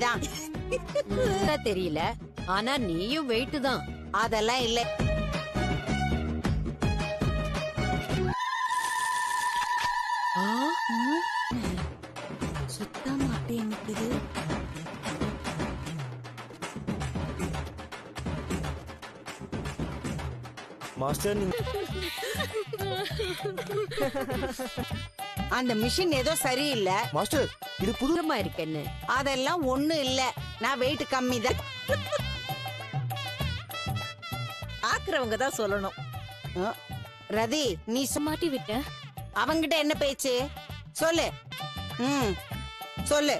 தான். தெரியல, ஆனா நீயும் வெயிட் தான். அதெல்லாம் இல்ல. சுத்த மாட்டேங்குது. மாஸ்டர் அந்த மிஷின் ஏதோ சரியில்லை. மாஸ்டர் இது புது தூரமா இருக்கேன்னு. அதெல்லாம் ஒண்ணு இல்ல, நான் வெயிட் கம்மி தான். ஆக்குறவங்க தான் சொல்லணும். ரதி, நீ மாட்டி விட்ட. அவங்கிட்ட என்ன பேச்சு? சொல்லு. சொல்லு.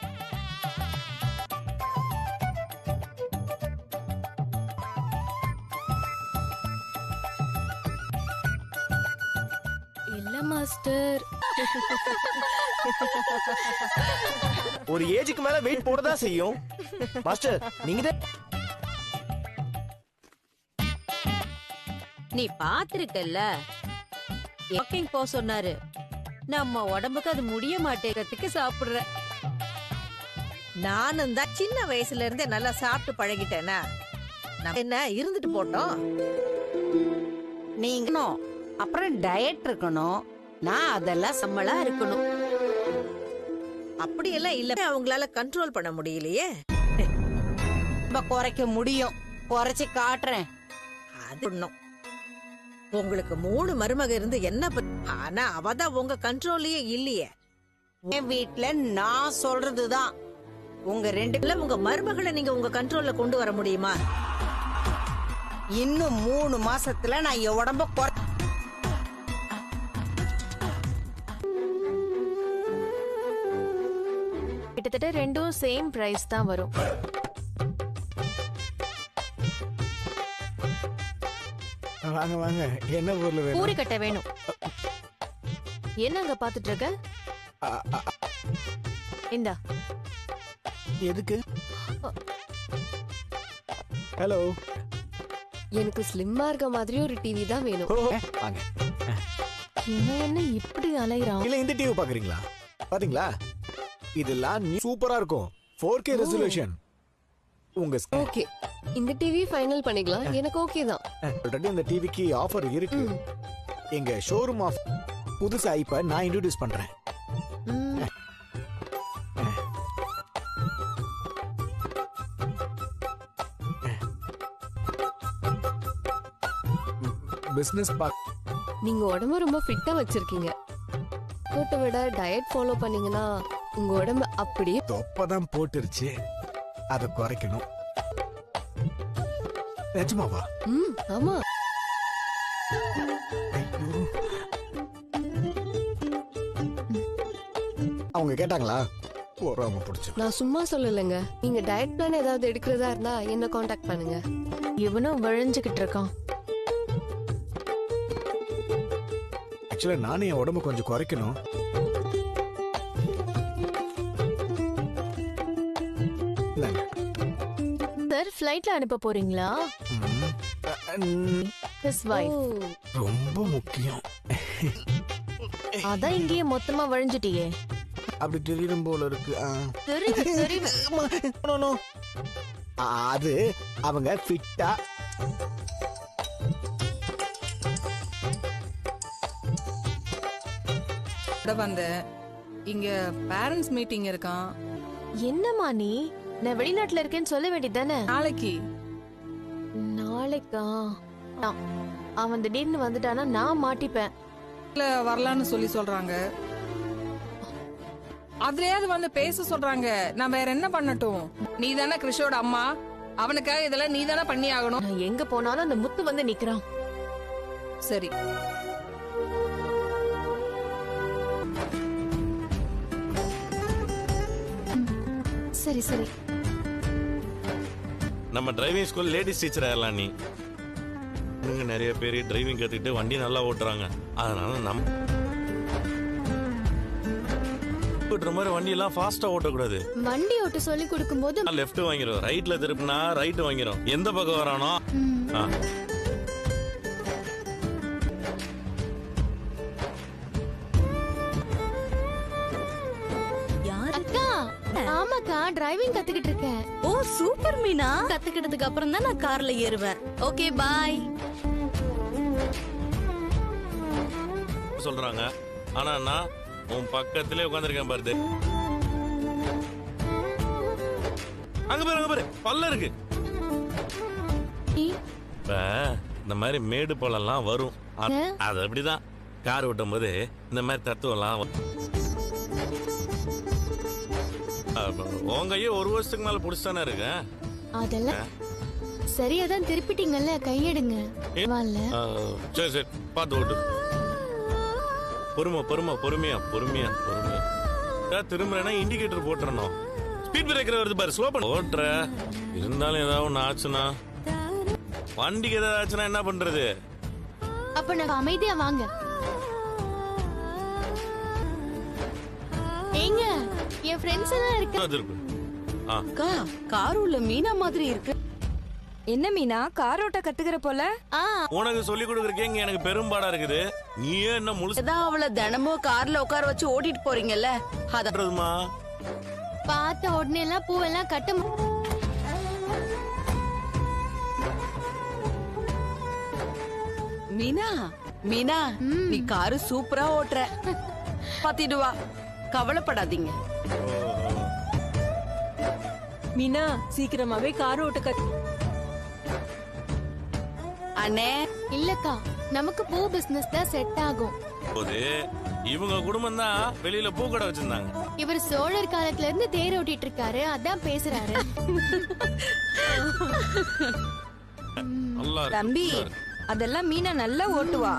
இல்ல மாஸ்டர், ஒரு ஏஜுக்கு மேல வெயிட் போடதா செய்யும். மாஸ்டர் நீங்க நீ பாத்திருக்கல்ல, வாக்கிங் போ சொன்னாரு. நம்ம உடம்புக்கு அது முடிய மாட்டேங்கிறதுக்கு சாப்பிடுற. நானும் தான் சின்ன வயசுல இருந்தே நல்லா சாப்பிட்டு பழகிட்டேனா. என்ன இருந்துட்டு போட்டோம். நீங்க அப்புறம் டயட் இருக்கணும். நான் அதெல்லாம் நம்மளா இருக்கணும். அப்படியெல்லாம் இல்ல, அவங்களால கண்ட்ரோல் பண்ண முடியலையே. ரொம்ப குறைக்க முடியும். குறைச்சு காட்டுறேன். அது ஒண்ணும். உங்களுக்கு 3 மருமக இருந்து என்ன ஆனா அவதான் உங்க கண்ட்ரோல்லயே இல்லையே. என் வீட்டுல நான் சொல்றதுதான். உங்க 2 உங்க மருமகளை நீங்க உங்க கண்ட்ரோல்ல கொண்டு வர முடியுமா? இன்னும் 3 மாசத்துல நான் என் உடம்ப கிட்டத்தட்ட ரெண்டும் சேம் பிரைஸ் தான் வரும். வாங்க வாங்க, என்ன பொருள் வேணும்? பூரி கட்ட வேணும். என்ன அங்க பாத்துட்டு இருக்க? இந்தா. எதுக்கு? ஹலோ, எனக்கு ஸ்லிம்மா இருக்க மாதிரி ஒரு டிவி தான் வேணும். வாங்க. என்ன இப்படி அலையறான்? இல்ல இந்த டிவி பாக்குறீங்களா? பாத்தீங்களா? இதெல்லாம் சூப்பரா இருக்கும். 4K resolution. உங்க ஓகே, இந்த டிவி ஃபைனல் பண்ணிக்கலாம். எனக்கு ஓகே தான். ஆல்ரெடி இந்த டிவிக்கு ஆஃபர் இருக்கு. எங்க ஷோரூம் ஆஃப் புதுசா இப்ப நான் இன்ட்ரோடியூஸ் பண்றேன். பிசினஸ் பாக். நீங்க உடம்ப ரொம்ப ஃபிட்டா வச்சிருக்கீங்க. போட்டோ விட டயட் ஃபாலோ பண்ணீங்கன்னா உங்க உடம்பு அப்படியே தொப்பதான் போட்டுருச்சு. அதை குறைக்கணும். நிஜமாவா? ஆமா. அவங்க கேட்டாங்களா? போறாம பிடிச்சு. நான் சும்மா சொல்லலைங்க. நீங்க டயட் பிளான் ஏதாவது எடுக்கிறதா இருந்தா என்ன காண்டாக்ட் பண்ணுங்க. இவனும் விழுஞ்சுக்கிட்டு இருக்கான். ஆக்சுவலா நானே என் உடம்பு கொஞ்சம் குறைக்கணும். சார், ஃளைட்ல அனுப்ப போறீங்களா? His wife. ரொம்ப முக்கியம். அதான் இங்கேயே மொத்தமா வழிஞ்சிட்டியே. அப்படி தெரியும் போல இருக்கு. அது அவங்க ஃபிட்டா வந்தேன். இங்க பேரண்ட்ஸ் மீட்டிங் இருக்கான். என்னம்மா நீ? நான் வெளிநாட்டுல இருக்கேன்னு சொல்ல வேண்டியதானே? நாளைக்கு. நாளைக்கா? அவன் திடீர்னு வந்துட்டானா நான் மாட்டிப்பேன். இல்ல வரலான்னு சொல்லி சொல்றாங்க. அதுலயாவது வந்து பேச சொல்றாங்க. நான் வேற என்ன பண்ணட்டும்? நீ தானே கிறிஷோட அம்மா. அவனுக்காக இதெல்லாம் நீ தானே பண்ணி ஆகணும். நான் எங்க போனாலும் அந்த முத்து வந்து நிக்கிறான். சரி, சரி சரி. நம்ம டிரைவிங் ஸ்கூல் லேடிஸ் டீச்சர் ஆயிடலாம். நீ நிறைய பேர் டிரைவிங் கத்துக்கிட்டு வண்டி நல்லா ஓட்டுறாங்க. அதனால நம்ம ஓட்டுற மாதிரி வண்டி எல்லாம் ஃபாஸ்டா ஓட்டக்கூடாது. வண்டி ஓட்ட சொல்லி கொடுக்கும் போது லெஃப்ட் வாங்கிரும், ரைட்ல திருப்பினா ரைட் வாங்கிரும். எந்த பக்கம் வரானோ அக்கா. ஆமாக்கா, டிரைவிங் கத்துக்கிட்டு இருக்கேன். ஓ சூப்பர் மீனா. கத்துக்கிட்டதுக்கு அப்புறம் தான் நான் கார்ல ஏறுவேன். Okay bye. சொல்றாங்க ஆனா நான் உன் பக்கத்திலே உட்காந்துருக்கேன் பாரு. அங்க பாரு பல்ல இருக்கு. இப்ப இந்த மாதிரி மேடு பள்ளம்லாம் வரும். அது அப்படிதான் கார் ஓட்டும் போது இந்த மாதிரி தத்துவம்லாம் உங்க ஐயோ 1 வருஷத்துக்கு மேல புடிச்சுதானே இருக்கு. அதெல்லாம் சரியாதான் திருப்பிட்டீங்கல்ல, கையெடுங்க. சரி சரி பார்த்து ஓட்டு. பொறுமையா திரும்புறேன்னா இண்டிகேட்டர் போட்டுறணும். ஸ்பீட் பிரேக்கர் வருது பாரு, ஸ்லோ பண்ண ஓட்டுற. இருந்தாலும் ஏதாவது ஒண்ணு ஆச்சுன்னா, வண்டிக்கு ஏதாவது ஆச்சுன்னா என்ன பண்றது? அப்ப நான் அமைதியா வாங்க. ஏங்க என் ஃப்ரெண்ட்ஸ் எல்லாம் இருக்கு. அக்கா கார் உள்ள மீனா மாதிரி இருக்கு. என்ன மீனா கார் ஓட்ட கத்துக்கிற போல? உனக்கு சொல்லி கொடுக்கறக்கே எனக்கு பெரும்பாடா இருக்குது. நீயே என்ன முழுசா அவளை தினமும் கார்ல உட்கார வச்சு ஓட்டிட்டு போறீங்கல்ல, அதமா பார்த்த உடனே எல்லாம் பூவெல்லாம் கட்ட மீனா மீனா நீ காரு சூப்பரா ஓட்டுற. பாத்திடுவா, கவலைப்படாதீங்க. மீனா சீக்கிரமாவே கார் ஓட்ட அண்ணே இல்லக்கா, நமக்கு பூ பிசினஸ் தான் செட் ஆகும். இவங்க குடும்பம் தான் வெளியில பூக்கடை வச்சிருந்தாங்க. இவர் சோழர் காலத்துல இருந்து தேர் ஓட்டிட்டு இருக்காரு, அதான் பேசுறாரு. தம்பி அதெல்லாம் மீனா நல்லா ஓட்டுவா.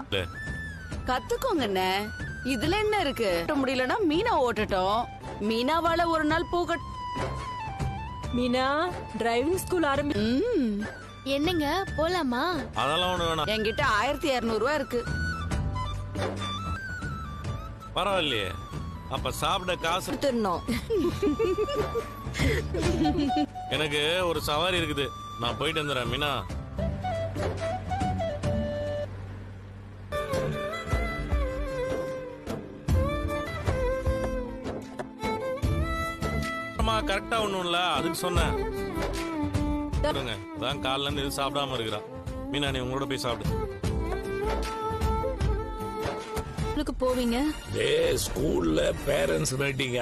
கத்துக்கோங்கண்ணே, இதுல என்ன இருக்கு? முடியலன்னா மீனா ஓட்டட்டும். மீனாவால ஒரு நாள் பூக்கட். மீனா டிரைவிங் ஸ்கூல் ஆரம்பி. என்னங்க போலாமா? அதெல்லாம் ஒண்ணு வேணாம். என்கிட்ட 1200 ரூபாய் இருக்கு. பரவாயில்லையே, அப்ப சாப்பிட காசு எடுத்துடணும். எனக்கு ஒரு சவாரி இருக்குது, நான் போயிட்டு வந்துடுறேன். மீனா கரெக்டா ஒண்ணும்ல, அதுக்கு சொன்னேன். அதான் காலைல இருந்து எதுவும் சாப்பிடாம இருக்கிறா. மீனா நீ உங்களோட போய் சாப்பிடு. போவீங்க ஸ்கூல்ல பேரண்ட்ஸ் மீட்டிங்க.